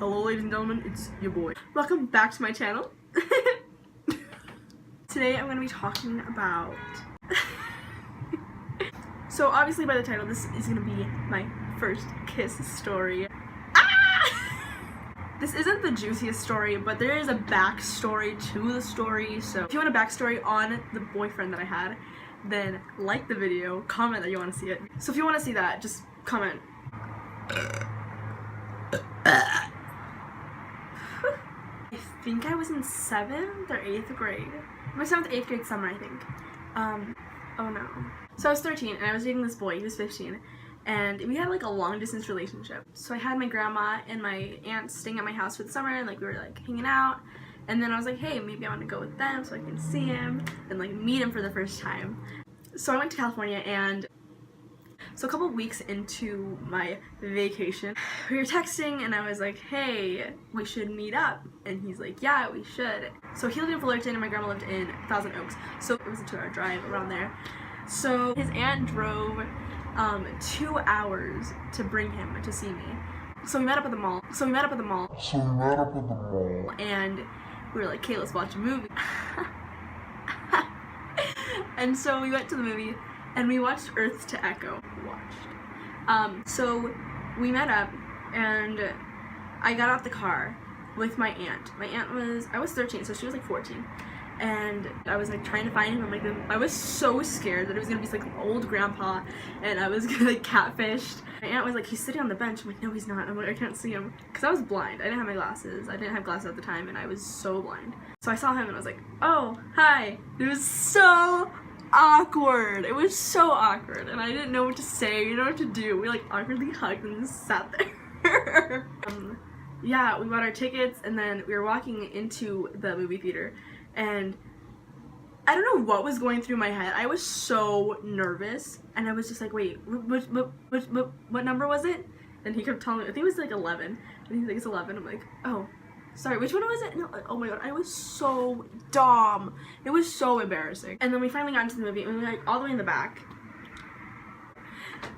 Hello ladies and gentlemen, it's your boy. Welcome back to my channel. Today I'm going to be talking about... So obviously by the title, this is going to be my first kiss story. This isn't the juiciest story, but there is a backstory to the story, so if you want a backstory on the boyfriend that I had, then like the video, comment that you want to see it. So if you want to see that, just comment. I think I was in 7th or 8th grade. My 7th, 8th grade summer, I think. Oh no. So I was 13 and I was dating this boy, he was 15. And we had like a long distance relationship. So I had my grandma and my aunt staying at my house for the summer, and like we were like hanging out. And then I was like, hey, maybe I want to go with them so I can see him and like meet him for the first time. So I went to California, and so a couple weeks into my vacation, we were texting and I was like, hey, we should meet up. And he's like, yeah, we should. So he lived in Fullerton and my grandma lived in Thousand Oaks. So it was a 2-hour drive around there. So his aunt drove 2 hours to bring him to see me. So we met up at the mall. And we were like, okay, let's watch a movie. And so we went to the movie and we watched Earth to Echo. So we met up and I got out the car with my aunt. I was 13, so she was like 14. And I was like trying to find him. I was so scared that it was gonna be like an old grandpa and I was gonna like catfished. My aunt was like, he's sitting on the bench. I'm like, no, he's not. I'm like, I can't see him. Because I was blind. I didn't have my glasses. I didn't have glasses at the time and I was so blind. So I saw him and I was like, oh, hi. It was so awkward. It was so awkward and I didn't know what to say, you know what to do. We like awkwardly hugged and just sat there. Yeah, we bought our tickets and then we were walking into the movie theater. And I don't know what was going through my head. I was so nervous, and I was just like, wait, what number was it? And he kept telling me, I think it was like 11, and he's like, it's 11. I'm like, oh, sorry, which one was it? No, oh my god, I was so dumb. It was so embarrassing. And then we finally got into the movie, and we were like all the way in the back.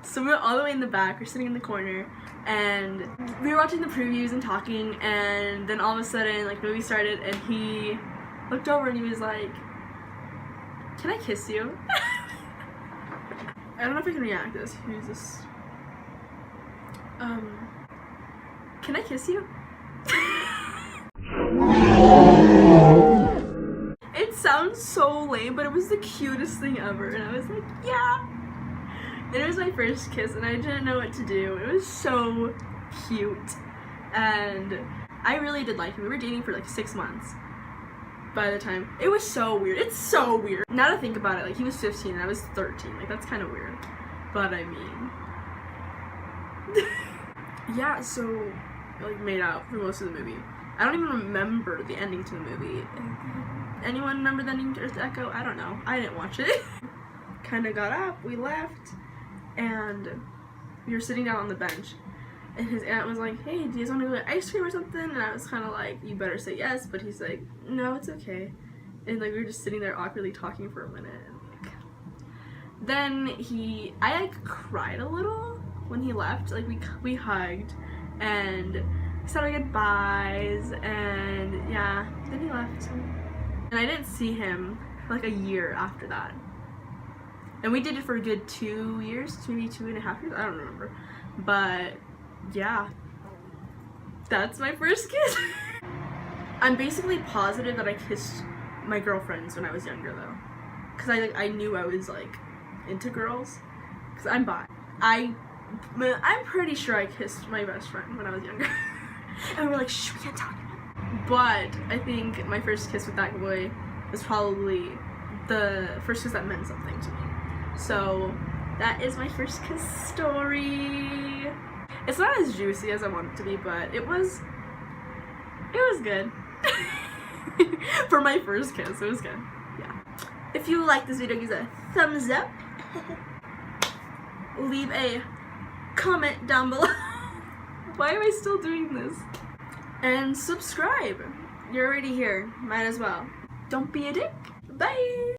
So we were all the way in the back, we're sitting in the corner, and we were watching the previews and talking, and then all of a sudden, like, the movie started, and he looked over and he was like, can I kiss you? I don't know if I can react to this. Who's this? Can I kiss you? It sounds so lame, but it was the cutest thing ever, and I was like, yeah. And it was my first kiss, and I didn't know what to do. It was so cute, and I really did like him. We were dating for like 6 months. By the time, it was so weird. It's so weird. Now to think about it, like he was 15 and I was 13. Like that's kind of weird. But I mean, yeah. So like made out for most of the movie. I don't even remember the ending to the movie. Anyone remember the ending to Earth Echo? I don't know. I didn't watch it. Kind of got up. We left, and we were sitting down on the bench. And his aunt was like, hey, do you guys want to go get ice cream or something? And I was kind of like, you better say yes. But he's like, no, it's okay. And like we were just sitting there awkwardly talking for a minute. And, like, then I like cried a little when he left. Like we hugged and said our goodbyes. And yeah, then he left. And I didn't see him for like a year after that. And we did it for a good 2 years, maybe 2.5 years. I don't remember. But yeah, that's my first kiss. I'm basically positive that I kissed my girlfriends when I was younger though, because I knew I was like into girls, because I'm bi. I'm pretty sure I kissed my best friend when I was younger. And we were like, shh, we can't talk about it. But I think my first kiss with that boy was probably the first kiss that meant something to me. So that is my first kiss story. It's not as juicy as I want it to be, but it was good. For my first kiss, it was good. Yeah. If you like this video, give it a thumbs up. Leave a comment down below. Why am I still doing this? And subscribe. You're already here. Might as well. Don't be a dick. Bye.